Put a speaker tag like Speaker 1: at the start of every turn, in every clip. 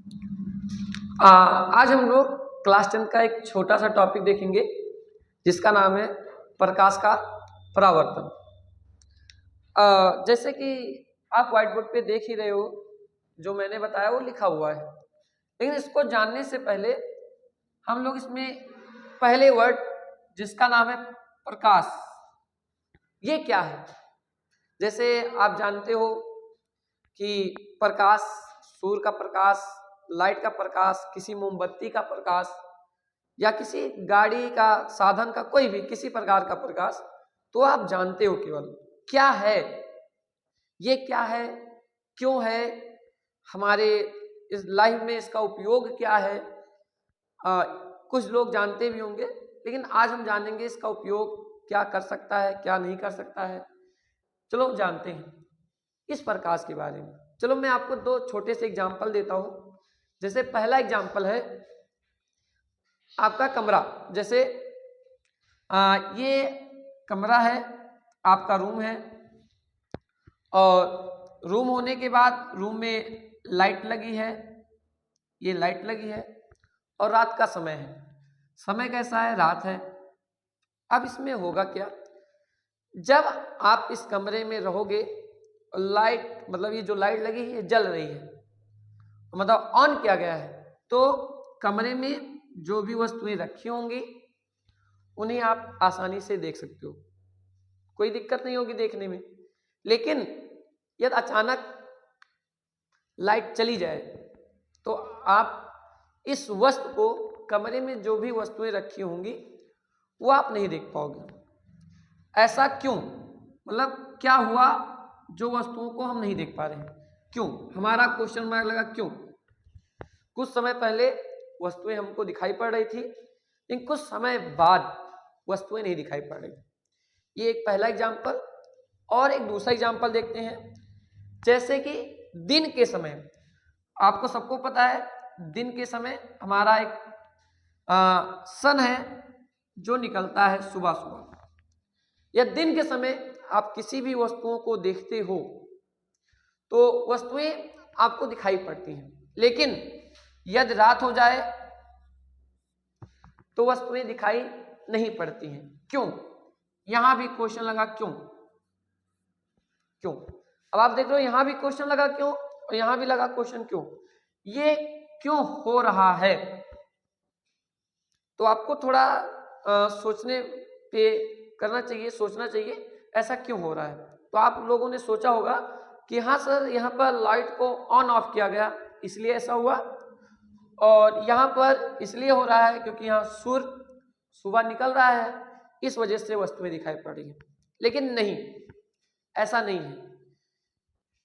Speaker 1: आज हम लोग क्लास 10 का एक छोटा सा टॉपिक देखेंगे जिसका नाम है प्रकाश का परावर्तन। जैसे कि आप व्हाइट बोर्ड पे देख ही रहे हो, जो मैंने बताया वो लिखा हुआ है, लेकिन इसको जानने से पहले हम लोग इसमें पहले वर्ड जिसका नाम है प्रकाश, ये क्या है। जैसे आप जानते हो कि प्रकाश, सूर्य का प्रकाश, लाइट का प्रकाश, किसी मोमबत्ती का प्रकाश या किसी गाड़ी का साधन का कोई भी किसी प्रकार का प्रकाश, तो आप जानते हो केवल क्या है, ये क्या है, क्यों है, हमारे इस लाइफ में इसका उपयोग क्या है। कुछ लोग जानते भी होंगे, लेकिन आज हम जानेंगे इसका उपयोग क्या कर सकता है, क्या नहीं कर सकता है। चलो जानते हैं इस प्रकाश के बारे में। चलो मैं आपको दो छोटे से एग्जाम्पल देता हूं। जैसे पहला एग्जाम्पल है आपका कमरा। जैसे ये कमरा है, आपका रूम है, और रूम होने के बाद रूम में लाइट लगी है, ये लाइट लगी है, और रात का समय है। समय कैसा है? रात है। अब इसमें होगा क्या, जब आप इस कमरे में रहोगे, लाइट मतलब ये जो लाइट लगी है ये जल रही है, मतलब ऑन किया गया है, तो कमरे में जो भी वस्तुएं रखी होंगी उन्हें आप आसानी से देख सकते हो, कोई दिक्कत नहीं होगी देखने में। लेकिन यदि अचानक लाइट चली जाए तो आप इस वस्तु को, कमरे में जो भी वस्तुएं रखी होंगी वो आप नहीं देख पाओगे। ऐसा क्यों? मतलब क्या हुआ जो वस्तुओं को हम नहीं देख पा रहे हैं? क्यों? हमारा क्वेश्चन मार्क लगा क्यों। कुछ समय पहले वस्तुएं हमको दिखाई पड़ रही थी, लेकिन कुछ समय बाद वस्तुएं नहीं दिखाई पड़ रही। ये एक पहला एग्जाम्पल। और एक दूसरा एग्जाम्पल देखते हैं। जैसे कि दिन के समय, आपको सबको पता है दिन के समय हमारा एक सन है जो निकलता है सुबह सुबह। या दिन के समय आप किसी भी वस्तुओं को देखते हो तो वस्तुएं आपको दिखाई पड़ती हैं, लेकिन यदि रात हो जाए तो वस्तुएं दिखाई नहीं पड़ती हैं। क्यों? यहां भी क्वेश्चन लगा क्यों। क्यों? अब आप देख रहे हो यहां भी क्वेश्चन लगा क्यों, और यहां भी लगा क्वेश्चन क्यों। ये क्यों हो रहा है? तो आपको थोड़ा सोचने पे करना चाहिए, सोचना चाहिए ऐसा क्यों हो रहा है। तो आप लोगों ने सोचा होगा कि हाँ सर, यहाँ पर लाइट को ऑन ऑफ किया गया इसलिए ऐसा हुआ, और यहाँ पर इसलिए हो रहा है क्योंकि यहाँ सूर्य सुबह निकल रहा है, इस वजह से वस्तुएं दिखाई पड़ रही है। लेकिन नहीं, ऐसा नहीं है,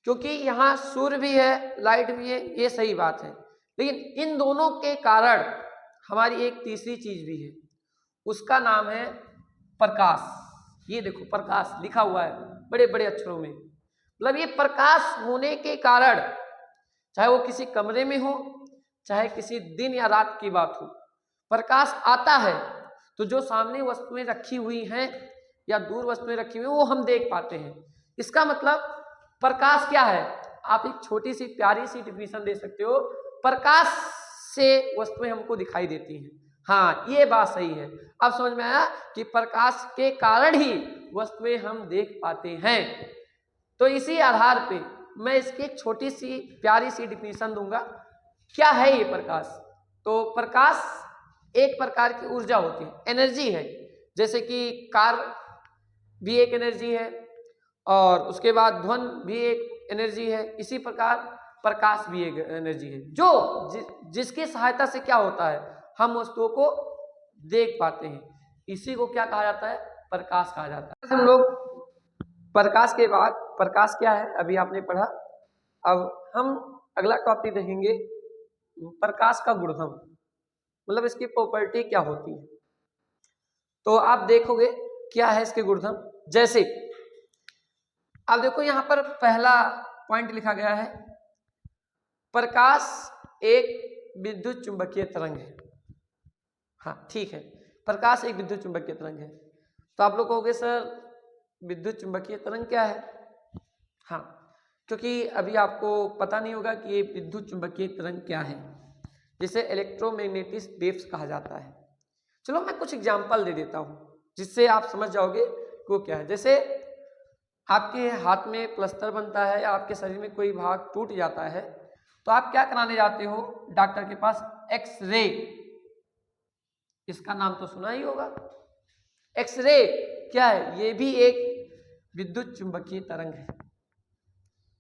Speaker 1: क्योंकि यहाँ सूर्य भी है, लाइट भी है, ये सही बात है। लेकिन इन दोनों के कारण हमारी एक तीसरी चीज भी है, उसका नाम है प्रकाश। ये देखो प्रकाश लिखा हुआ है बड़े बड़े अक्षरों में। मतलब ये प्रकाश होने के कारण, चाहे वो किसी कमरे में हो, चाहे किसी दिन या रात की बात हो, प्रकाश आता है तो जो सामने वस्तुएं रखी हुई हैं या दूर वस्तुएं रखी हुई हैं वो हम देख पाते हैं। इसका मतलब प्रकाश क्या है, आप एक छोटी सी प्यारी सी डिफिनेशन दे सकते हो, प्रकाश से वस्तुएं हमको दिखाई देती हैं। हाँ, ये बात सही है। अब समझ में आया कि प्रकाश के कारण ही वस्तुएं हम देख पाते हैं। तो इसी आधार पे मैं इसकी एक छोटी सी प्यारी सी डिफिनेशन दूंगा। क्या है ये प्रकाश? तो प्रकाश एक प्रकार की ऊर्जा होती है, एनर्जी है। जैसे कि कार भी एक एनर्जी है, और उसके बाद ध्वनि भी एक एनर्जी है। इसी प्रकार प्रकाश भी एक एनर्जी है, जो जिसकी सहायता से क्या होता है, हम वस्तुओं को देख पाते हैं। इसी को क्या कहा जाता है? प्रकाश कहा जाता है। हम लोग प्रकाश के बाद, प्रकाश क्या है अभी आपने पढ़ा, अब हम अगला टॉपिक देखेंगे प्रकाश का गुणधर्म, मतलब इसकी प्रॉपर्टी क्या होती है। तो आप देखोगे क्या है इसके गुणधर्म। जैसे आप देखो यहां पर पहला पॉइंट लिखा गया है, प्रकाश एक विद्युत चुंबकीय तरंग है। हाँ ठीक है, प्रकाश एक विद्युत चुंबकीय तरंग है। तो आप लोग कहोगे सर विद्युत चुंबकीय तरंग क्या है? हाँ, क्योंकि अभी आपको पता नहीं होगा कि ये विद्युत चुंबकीय तरंग क्या है, जिसे इलेक्ट्रोमैग्नेटिक वेव्स कहा जाता है। चलो मैं कुछ एग्जांपल दे देता हूँ जिससे आप समझ जाओगे कि वो क्या है। जैसे आपके हाथ में प्लास्टर बनता है या आपके शरीर में कोई भाग टूट जाता है, तो आप क्या कराने जाते हो डॉक्टर के पास? एक्सरे। इसका नाम तो सुना ही होगा। एक्सरे क्या है? ये भी एक विद्युत चुंबकीय तरंग है।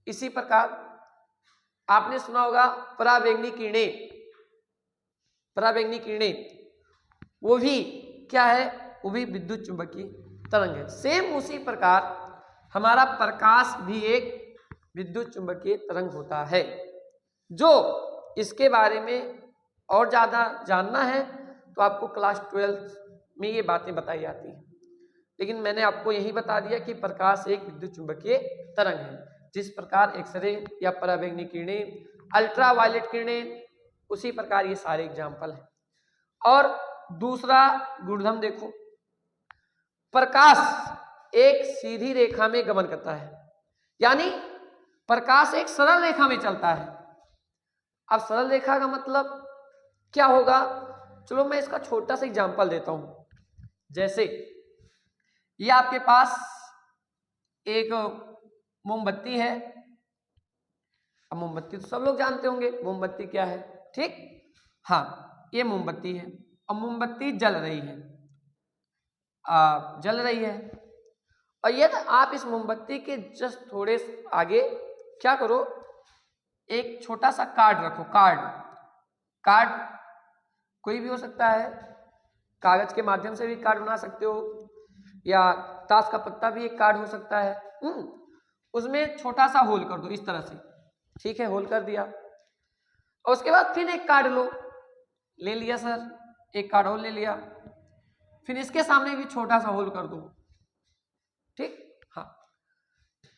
Speaker 1: इसी प्रकार आपने सुना होगा पराबैंगनी किरणें। पराबैंगनी किरणें वो भी क्या है? वो भी विद्युत चुंबकीय तरंग है। सेम उसी प्रकार हमारा प्रकाश भी एक विद्युत चुंबकीय तरंग होता है। जो इसके बारे में और ज़्यादा जानना है तो आपको क्लास 12 में ये बातें बताई जाती हैं, लेकिन मैंने आपको यही बता दिया कि प्रकाश एक विद्युत चुंबकीय तरंग है। जिस प्रकार एक्सरे या पराबैंगनी किरणें, अल्ट्रावायलेट किरणें, उसी प्रकार ये सारे एग्जाम्पल हैं। और दूसरा गुणधर्म देखो, प्रकाश एक सीधी रेखा में गमन करता है, यानी प्रकाश एक सरल रेखा में चलता है। अब सरल रेखा का मतलब क्या होगा? चलो मैं इसका छोटा सा एग्जांपल देता हूं। जैसे ये आपके पास एक मोमबत्ती है। अब मोमबत्ती तो सब लोग जानते होंगे मोमबत्ती क्या है, ठीक? हाँ, ये मोमबत्ती है और मोमबत्ती जल रही है, जल रही है। और यदि आप इस मोमबत्ती के जस्ट थोड़े आगे क्या करो, एक छोटा सा कार्ड रखो। कार्ड कोई भी हो सकता है, कागज के माध्यम से भी कार्ड बना सकते हो, या ताश का पत्ता भी एक कार्ड हो सकता है। उसमें छोटा सा होल कर दो इस तरह से, ठीक है? होल कर दिया और उसके बाद फिर एक कार्ड लो, ले लिया सर, एक कार्ड और ले लिया, फिर इसके सामने भी छोटा सा होल कर दो, ठीक? हाँ,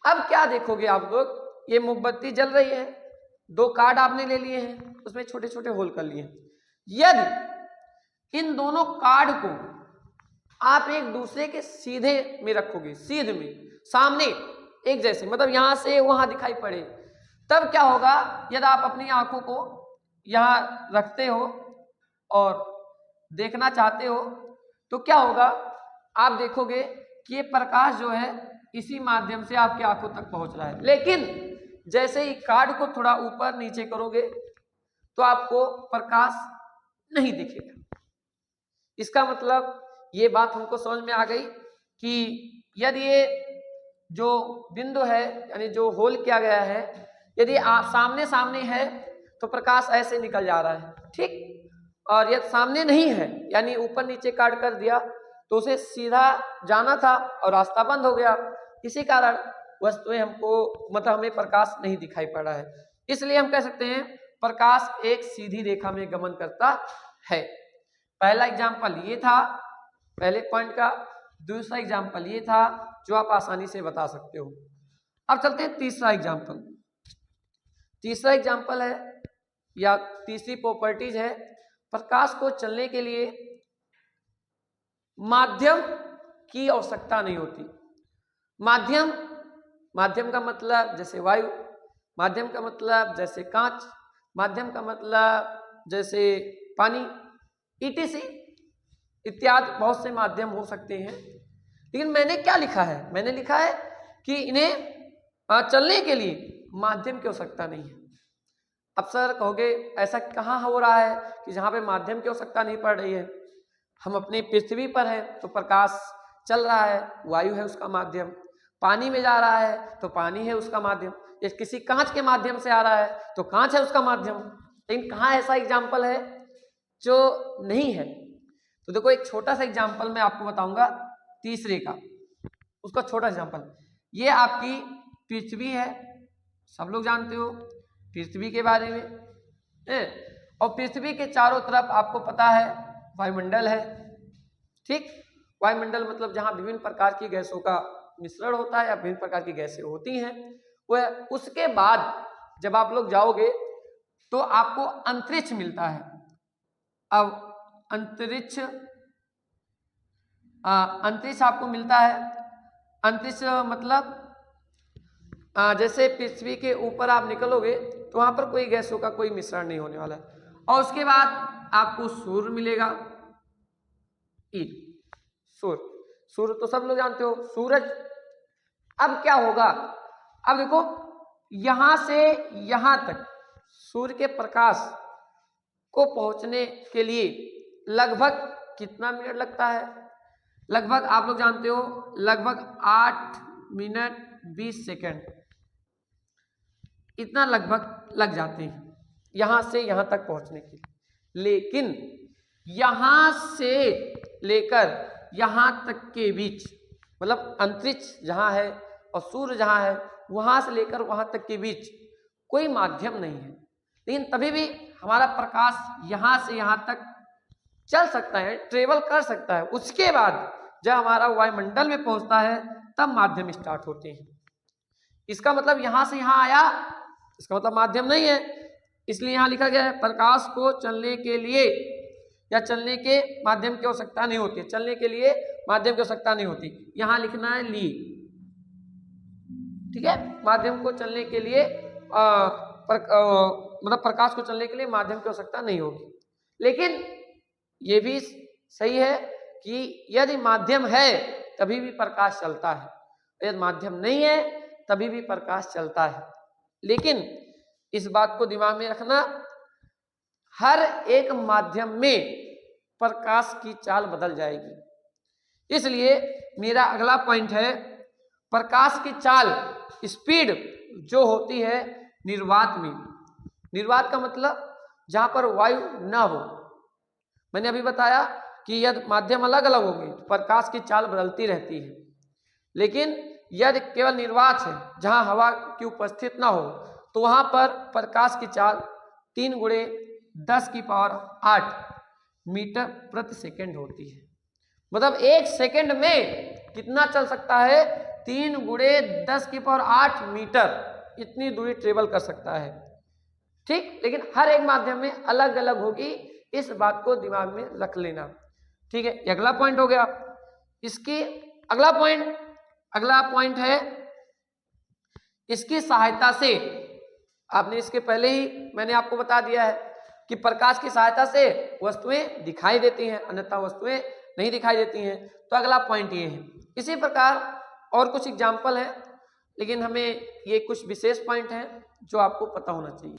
Speaker 1: अब क्या देखोगे आप लोग, ये मोमबत्ती जल रही है, दो कार्ड आपने ले लिए हैं, उसमें छोटे छोटे होल कर लिए। यदि इन दोनों कार्ड को आप एक दूसरे के सीधे में रखोगे, सीधे में सामने एक जैसे, मतलब यहां से वहां दिखाई पड़े, तब क्या होगा? यदि आप अपनी आंखों को यहां रखते हो और देखना चाहते हो तो क्या होगा? आप देखोगे कि ये प्रकाश जो है इसी माध्यम से आपकी आंखों तक पहुंच रहा है। लेकिन जैसे ही कार्ड को थोड़ा ऊपर नीचे करोगे तो आपको प्रकाश नहीं दिखेगा। इसका मतलब ये बात हमको समझ में आ गई कि यदि ये जो बिंदु है, यानी जो होल किया गया है, यदि आप सामने सामने है तो प्रकाश ऐसे निकल जा रहा है, ठीक? और यदि सामने नहीं है, यानी ऊपर नीचे काट कर दिया, तो उसे सीधा जाना था और रास्ता बंद हो गया। इसी कारण वस्तुएं हमको, मतलब हमें प्रकाश नहीं दिखाई पड़ा है। इसलिए हम कह सकते हैं प्रकाश एक सीधी रेखा में गमन करता है। पहला एग्जाम्पल ये था पहले पॉइंट का। दूसरा एग्जाम्पल ये था जो आप आसानी से बता सकते हो। अब चलते हैं तीसरा एग्जाम्पल। तीसरा एग्जाम्पल है या तीसरी प्रॉपर्टीज है, प्रकाश को चलने के लिए माध्यम की आवश्यकता नहीं होती। माध्यम का मतलब जैसे वायु, माध्यम का मतलब जैसे कांच, माध्यम का मतलब जैसे पानी, ईटीसी इत्यादि बहुत से माध्यम हो सकते हैं। लेकिन मैंने क्या लिखा है? मैंने लिखा है कि इन्हें चलने के लिए माध्यम की आवश्यकता नहीं है। अब सर कहोगे ऐसा कहाँ हो रहा है कि जहाँ पे माध्यम की आवश्यकता नहीं पड़ रही है? हम अपने पृथ्वी पर है तो प्रकाश चल रहा है, वायु है उसका माध्यम। पानी में जा रहा है तो पानी है उसका माध्यम। या किसी कांच के माध्यम से आ रहा है तो कांच है उसका माध्यम। लेकिन कहाँ ऐसा एग्जाम्पल है जो नहीं है? तो देखो एक छोटा सा एग्जाम्पल मैं आपको बताऊंगा तीसरे का, उसका छोटा एग्जाम्पल। ये आपकी पृथ्वी है, सब लोग जानते हो पृथ्वी के बारे में, और पृथ्वी के चारों तरफ आपको पता है वायुमंडल है, ठीक? वायुमंडल मतलब जहां विभिन्न प्रकार की गैसों का मिश्रण होता है या विभिन्न प्रकार की गैसें होती हैं। वह उसके बाद जब आप लोग जाओगे तो आपको अंतरिक्ष मिलता है। अब अंतरिक्ष आपको मिलता है। अंतरिक्ष मतलब जैसे पृथ्वी के ऊपर आप निकलोगे तो वहां पर कोई गैसों का कोई मिश्रण नहीं होने वाला है। और उसके बाद आपको सूर्य मिलेगा, ई सूर्य। सूर्य तो सब लोग जानते हो, सूरज। अब क्या होगा, अब देखो यहां से यहां तक सूर्य के प्रकाश को पहुंचने के लिए लगभग कितना मिनट लगता है? लगभग आप लोग जानते हो लगभग 8 मिनट 20 सेकंड, इतना लगभग लग जाते हैं यहां से यहां तक पहुंचने के लिए। लेकिन यहां से लेकर यहां तक के बीच, मतलब अंतरिक्ष जहां है और सूर्य जहां है, वहां से लेकर वहां तक के बीच कोई माध्यम नहीं है। लेकिन तभी भी हमारा प्रकाश यहां से यहां तक चल सकता है, ट्रेवल कर सकता है। उसके बाद जब हमारा वायुमंडल में पहुंचता है तब माध्यम स्टार्ट होते हैं। इसका मतलब यहां से यहां आया, इसका मतलब माध्यम नहीं है। इसलिए यहां लिखा गया है प्रकाश को चलने के लिए या चलने के माध्यम की आवश्यकता नहीं होती, चलने के लिए माध्यम की आवश्यकता नहीं होती। यहां लिखना है ली, ठीक है। माध्यम को चलने के लिए मतलब प्रकाश को चलने के लिए माध्यम की आवश्यकता नहीं होगी। लेकिन यह भी सही है कि यदि माध्यम है तभी भी प्रकाश चलता है, यदि माध्यम नहीं है तभी भी प्रकाश चलता है। लेकिन इस बात को दिमाग में रखना, हर एक माध्यम में प्रकाश की चाल बदल जाएगी। इसलिए मेरा अगला पॉइंट है प्रकाश की चाल, स्पीड जो होती है निर्वात में। निर्वात का मतलब जहां पर वायु ना हो। मैंने अभी बताया कि यदि माध्यम अलग अलग होंगे तो प्रकाश की चाल बदलती रहती है। लेकिन यदि केवल निर्वात है जहां हवा की उपस्थित ना हो तो वहां पर प्रकाश की चाल 3 गुणे 10 की पावर 8 मीटर प्रति सेकंड होती है। मतलब 1 सेकंड में कितना चल सकता है? 3 गुणे 10 की पावर 8 मीटर, इतनी दूरी ट्रेवल कर सकता है, ठीक। लेकिन हर एक माध्यम में अलग अलग होगी, इस बात को दिमाग में रख लेना, ठीक है। अगला पॉइंट हो गया। इसकी अगला पॉइंट है इसकी सहायता से, आपने इसके पहले ही मैंने आपको बता दिया है कि प्रकाश की सहायता से वस्तुएं दिखाई देती हैं, अन्यथा वस्तुएं नहीं दिखाई देती हैं। तो अगला पॉइंट ये है। इसी प्रकार और कुछ एग्जाम्पल है, लेकिन हमें ये कुछ विशेष पॉइंट हैं जो आपको पता होना चाहिए।